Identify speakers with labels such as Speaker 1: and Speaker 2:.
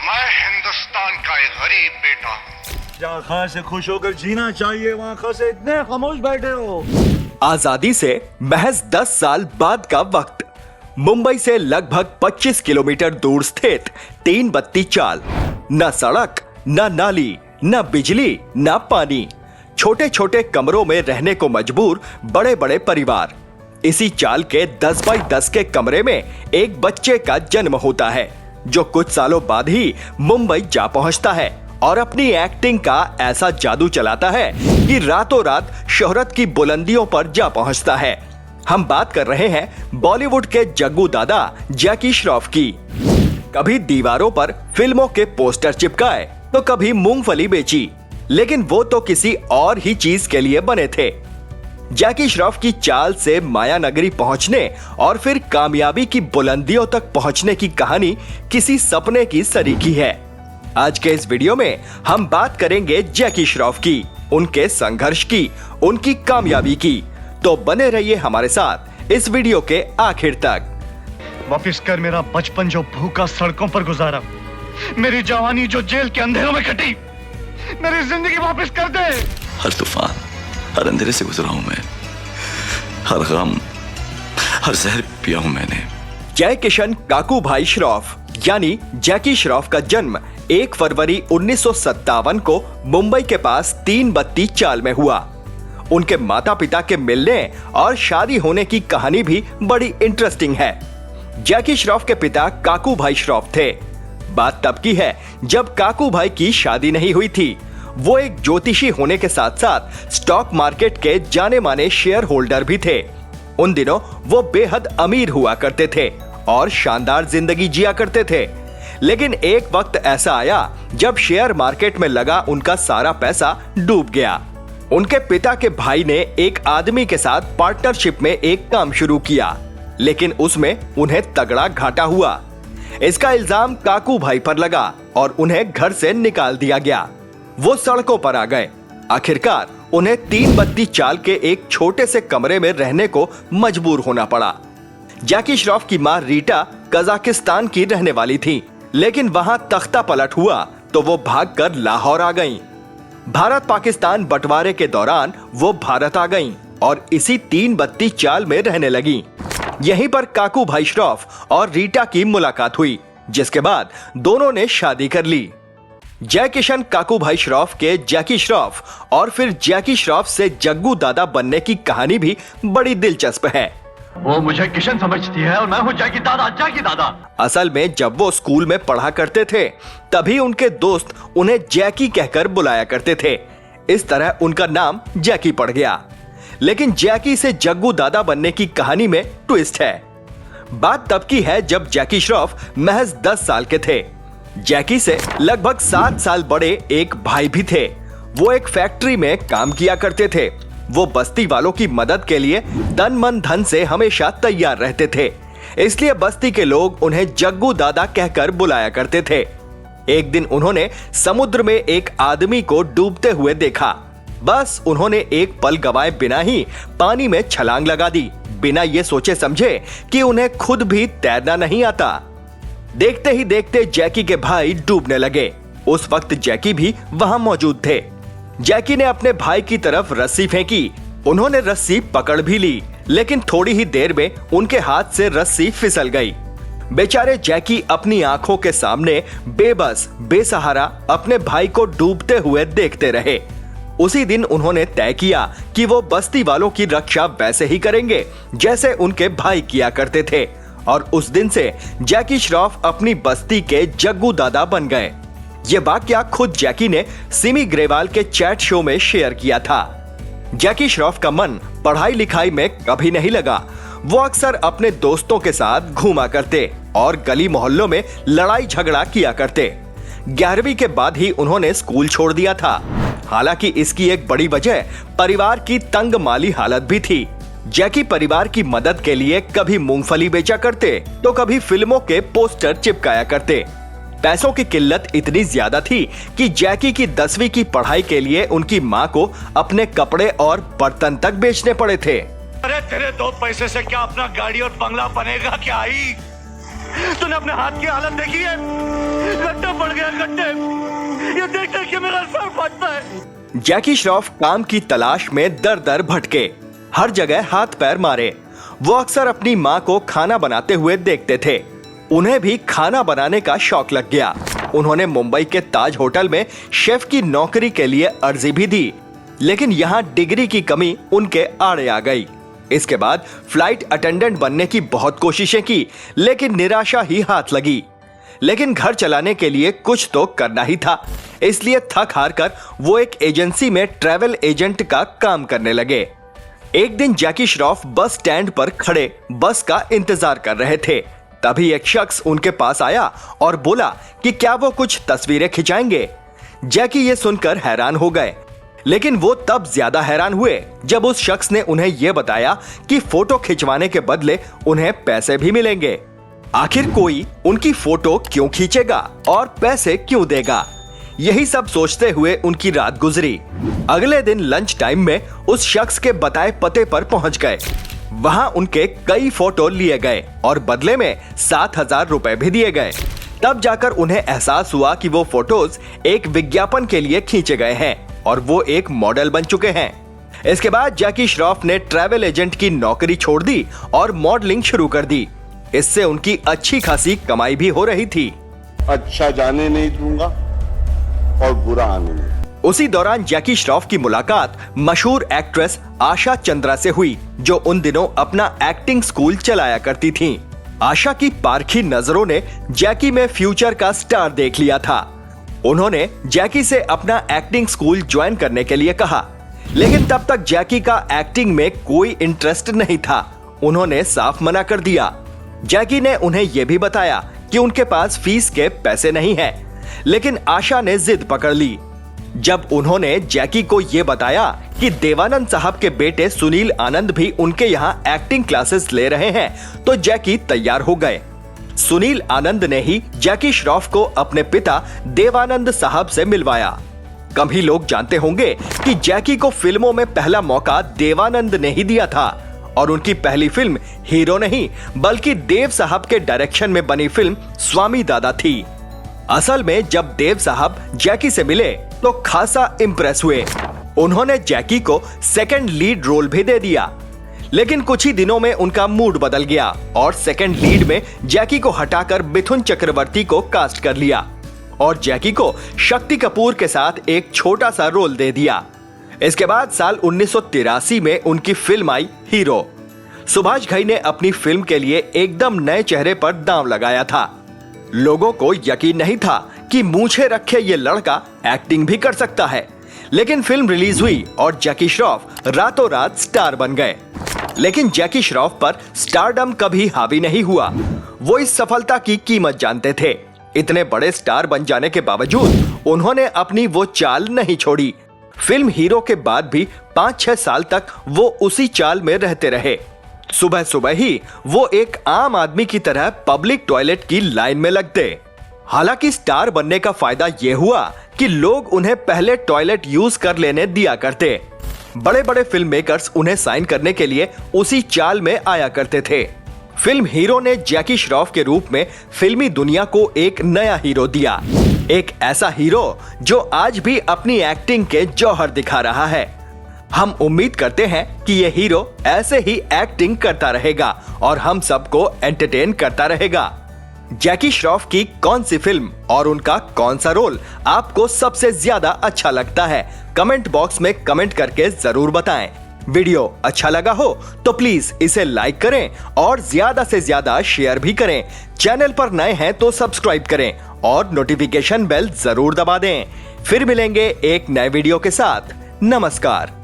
Speaker 1: मैं हिंदुस्तान का एक गरीब बेटा हूँ।
Speaker 2: जहाँ खां से खुश होकर जीना चाहिए वहाँ खां से इतने खामोश बैठे हो।
Speaker 3: आजादी से महज 10 साल बाद का वक्त। मुंबई से लगभग 25 किलोमीटर दूर स्थित तीन बत्ती चाल। न सड़क, न नाली, न बिजली, न पानी। छोटे छोटे कमरों में रहने को मजबूर बड़े बड़े परिवार। इसी चाल के 10 बाई 10 के कमरे में एक बच्चे का जन्म होता है, जो कुछ सालों बाद ही मुंबई जा पहुंचता है और अपनी एक्टिंग का ऐसा जादू चलाता है कि रातों रात शोहरत की बुलंदियों पर जा पहुंचता है। हम बात कर रहे हैं बॉलीवुड के जग्गू दादा जैकी श्रॉफ की। कभी दीवारों पर फिल्मों के पोस्टर चिपकाए तो कभी मूंगफली बेची, लेकिन वो तो किसी और ही चीज के लिए बने थे। जैकी श्रॉफ की चाल से माया नगरी पहुंचने और फिर कामयाबी की बुलंदियों तक पहुंचने की कहानी किसी सपने की सरीखी है। आज के इस वीडियो में हम बात करेंगे जैकी श्रॉफ की, उनके संघर्ष की, उनकी कामयाबी की। तो बने रहिए हमारे साथ इस वीडियो के आखिर तक।
Speaker 4: वापिस कर मेरा बचपन जो भूखा सड़कों पर गुजारा, मेरी जवानी जो जेल के अंधेरों में कटी, मेरी जिंदगी वापस कर दे।
Speaker 5: हर तूफान, हर अंधेरे से गुजरा हूं मैं, हर गम, हर जहर पिया हूं मैंने।
Speaker 3: जय किशन काकू भाई श्रॉफ यानी जैकी श्रॉफ का जन्म 1 फरवरी 1957 को मुंबई के पास तीन बत्ती चाल में हुआ। उनके माता पिता के मिलने और शादी होने की कहानी भी बड़ी इंटरेस्टिंग है। जैकी श्रॉफ के पिता काकू भाई श्रॉफ थे। बात तब की है जब काकू भाई की शादी नहीं हुई थी। वो एक ज्योतिषी होने के साथ साथ स्टॉक मार्केट के जाने माने शेयर होल्डर भी थे। उन दिनों वो बेहद अमीर हुआ करते थे और शानदार जिंदगी जिया करते थे। लेकिन एक वक्त ऐसा आया जब शेयर मार्केट में लगा उनका सारा पैसा डूब गया। उनके पिता के भाई ने एक आदमी के साथ पार्टनरशिप में एक काम शुरू किया, लेकिन उसमें उन्हें तगड़ा घाटा हुआ। इसका इल्जाम काकू भाई पर लगा और उन्हें घर से निकाल दिया गया। वो सड़कों पर आ गए। आखिरकार उन्हें तीन बत्ती चाल के एक छोटे से कमरे में रहने को मजबूर होना पड़ा। जैकी श्रॉफ की मां रीटा कजाकिस्तान की रहने वाली थी, लेकिन वहां तख्ता पलट हुआ तो वो भागकर लाहौर आ गईं। भारत पाकिस्तान बंटवारे के दौरान वो भारत आ गईं और इसी तीन बत्ती चाल में रहने लगीं। यहीं पर काकू भाई श्रॉफ और रीटा की मुलाकात हुई, जिसके बाद दोनों ने शादी कर ली। जय किशन काकू भाई श्रॉफ के जैकी श्रॉफ और फिर जैकी श्रॉफ से जग्गू दादा बनने की कहानी भी बड़ी दिलचस्प है।
Speaker 4: वो मुझे किशन समझती है और मैं हूँ जैकी दादा, जैकी दादा।
Speaker 3: असल में जब वो स्कूल में पढ़ा करते थे तभी उनके दोस्त उन्हें जैकी कहकर बुलाया करते थे। इस तरह उनका नाम जैकी पड़ गया। लेकिन जैकी से जग्गू दादा बनने की कहानी में ट्विस्ट है। बात तब की है जब जैकी श्रॉफ महज 10 साल के थे। जैकी से लगभग 7 साल बड़े एक भाई भी थे। वो एक फैक्ट्री में काम किया करते थे। वो बस्ती वालों की मदद के लिए तन मन धन से हमेशा तैयार रहते थे, इसलिए बस्ती के लोग उन्हें जग्गू दादा कहकर बुलाया करते थे। एक दिन उन्होंने समुद्र में एक आदमी को डूबते हुए देखा। बस उन्होंने एक पल गवाए बिना ही पानी में छलांग लगा दी, बिना ये सोचे समझे कि उन्हें खुद भी तैरना नहीं आता। देखते ही देखते जैकी के भाई डूबने लगे। उस वक्त जैकी भी वहां मौजूद थे। जैकी ने अपने भाई की तरफ रस्सी फेंकी। उन्होंने रस्सी पकड़ भी ली, लेकिन थोड़ी ही देर में उनके हाथ से रस्सी फिसल गई। बेचारे जैकी अपनी आंखों के सामने बेबस बेसहारा अपने भाई को डूबते हुए देखते रहे। उसी दिन उन्होंने तय किया कि वो बस्ती वालों की रक्षा वैसे ही करेंगे जैसे उनके भाई किया करते थे, और उस दिन से जैकी श्रॉफ अपनी बस्ती के जग्गू दादा बन गए। ये वाकया खुद जैकी ने सिमी ग्रेवाल के चैट शो में शेयर किया था। जैकी श्रॉफ का मन पढ़ाई लिखाई में कभी नहीं लगा। वो अक्सर अपने दोस्तों के साथ घूमा करते और गली मोहल्लों में लड़ाई झगड़ा किया करते। 11वीं के बाद ही उन्होंने स्कूल छोड़ दिया था। हालांकि इसकी एक बड़ी वजह परिवार की तंग माली हालत भी थी। जैकी परिवार की मदद के लिए कभी मूंगफली बेचा करते तो कभी फिल्मों के पोस्टर चिपकाया करते। पैसों की किल्लत इतनी ज्यादा थी कि जैकी की 10वीं की पढ़ाई के लिए उनकी मां को अपने कपड़े और बर्तन तक बेचने पड़े थे।
Speaker 4: अरे तेरे 2 पैसे से क्या अपना गाड़ी और बंगला बनेगा क्या? आई तूने अपने हाथ की हालत देखी है? लट्टा पड़
Speaker 2: कि मेरा सर फटता है।
Speaker 3: जैकी श्रॉफ काम की तलाश में दर दर भटके, हर जगह हाथ पैर मारे। वो अक्सर अपनी माँ को खाना बनाते हुए देखते थे। उन्हें भी खाना बनाने का शौक लग गया। उन्होंने मुंबई के ताज होटल में शेफ की नौकरी के लिए अर्जी भी दी, लेकिन यहाँ डिग्री की कमी उनके आड़े आ गई। इसके बाद फ्लाइट अटेंडेंट बनने की बहुत कोशिशें की, लेकिन निराशा ही हाथ लगी। लेकिन घर चलाने के लिए कुछ तो करना ही था, इसलिए थक हार कर वो एक एजेंसी में ट्रैवल एजेंट का काम करने लगे। एक दिन जैकी श्रॉफ बस स्टैंड पर खड़े बस का इंतजार कर रहे थे। तभी एक शख्स उनके पास आया और बोला कि क्या वो कुछ तस्वीरें खिंचाएंगे। जैकी ये सुनकर हैरान हो गए, लेकिन वो तब ज्यादा हैरान हुए जब उस शख्स ने उन्हें यह बताया कि फोटो खिंचवाने के बदले उन्हें पैसे भी मिलेंगे। आखिर कोई उनकी फोटो क्यों खींचेगा और पैसे क्यों देगा? यही सब सोचते हुए उनकी रात गुजरी। अगले दिन लंच टाइम में उस शख्स के बताए पते पर पहुंच गए। वहां उनके कई फोटो लिए गए और बदले में 7,000 रुपए भी दिए गए। तब जाकर उन्हें एहसास हुआ कि वो फोटोज एक विज्ञापन के लिए खींचे गए हैं और वो एक मॉडल बन चुके हैं। इसके बाद जैकी श्रॉफ ने ट्रैवल एजेंट की नौकरी छोड़ दी और मॉडलिंग शुरू कर दी। इससे उनकी अच्छी खासी कमाई भी हो रही थी।
Speaker 6: अच्छा जाने नहीं दूंगा और बुरा आने नहीं।
Speaker 3: उसी दौरान जैकी श्रॉफ की मुलाकात मशहूर एक्ट्रेस आशा चंद्रा से हुई, जो उन दिनों अपना एक्टिंग स्कूल चलाया करती थीं। आशा की पारखी नजरों ने जैकी में फ्यूचर का स्टार देख लिया था। उन्होंने जैकी से अपना एक्टिंग स्कूल ज्वाइन करने के लिए कहा, लेकिन तब तक जैकी का एक्टिंग में कोई इंटरेस्ट नहीं था। उन्होंने साफ मना कर दिया। जैकी ने उन्हें यह भी बताया कि उनके पास फीस के पैसे नहीं हैं, लेकिन आशा ने जिद पकड़ ली। जब उन्होंने जैकी को यह बताया कि देवानंद साहब के बेटे सुनील आनंद भी उनके यहाँ एक्टिंग क्लासेस ले रहे हैं, तो जैकी तैयार हो गए। सुनील आनंद ने ही जैकी श्रॉफ को अपने पिता देवानंद साहब से मिलवाया। कम ही लोग जानते होंगे कि जैकी को फिल्मों में पहला मौका देवानंद ने ही दिया था और उनकी पहली फिल्म हीरो नहीं बल्कि देव साहब के डायरेक्शन में बनी फिल्म स्वामी दादा थी। असल में जब देव साहब जैकी से मिले तो खासा इंप्रेस हुए। उन्होंने जैकी को सेकंड लीड रोल भी दे दिया, लेकिन कुछ ही दिनों में उनका मूड बदल गया और सेकंड लीड में जैकी को हटाकर मिथुन चक्रवर्ती को कास्ट कर लिया और जैकी को शक्ति कपूर के साथ एक छोटा सा रोल दे दिया। इसके बाद साल 1983 में उनकी फिल्म आई हीरो। सुभाष घई ने अपनी फिल्म के लिए एकदम नए चेहरे पर दांव लगाया था। लोगों को यकीन नहीं था कि मूंछें रखे ये लड़का एक्टिंग भी कर सकता है, लेकिन फिल्म रिलीज हुई और जैकी श्रॉफ रातों रात स्टार बन गए। लेकिन जैकी श्रॉफ पर स्टारडम कभी हावी नहीं हुआ। वो इस सफलता की कीमत जानते थे। इतने बड़े स्टार बन जाने के बावजूद उन्होंने अपनी वो चाल नहीं छोड़ी। फिल्म हीरो के बाद भी 5-6 साल तक वो उसी चाल में रहते रहे। सुबह सुबह ही वो एक आम आदमी की तरह पब्लिक टॉयलेट की लाइन में लगते। हालांकि स्टार बनने का फायदा ये हुआ कि लोग उन्हें पहले टॉयलेट यूज कर लेने दिया करते। बड़े बड़े फिल्म मेकर्स उन्हें साइन करने के लिए उसी चाल में आया करते थे। फिल्म हीरो ने जैकी श्रॉफ के रूप में फिल्मी दुनिया को एक नया हीरो दिया, एक ऐसा हीरो जो आज भी अपनी एक्टिंग के जौहर दिखा रहा है। हम उम्मीद करते हैं कि ये हीरो ऐसे ही एक्टिंग करता रहेगा और हम सबको एंटरटेन करता रहेगा। जैकी श्रॉफ की कौन सी फिल्म और उनका कौन सा रोल आपको सबसे ज्यादा अच्छा लगता है, कमेंट बॉक्स में कमेंट करके जरूर बताएं। वीडियो अच्छा लगा हो तो प्लीज इसे लाइक करें और ज्यादा से ज्यादा शेयर भी करें। चैनल पर नए हैं तो सब्सक्राइब करें और नोटिफिकेशन बेल जरूर दबा दें। फिर मिलेंगे एक नए वीडियो के साथ। नमस्कार।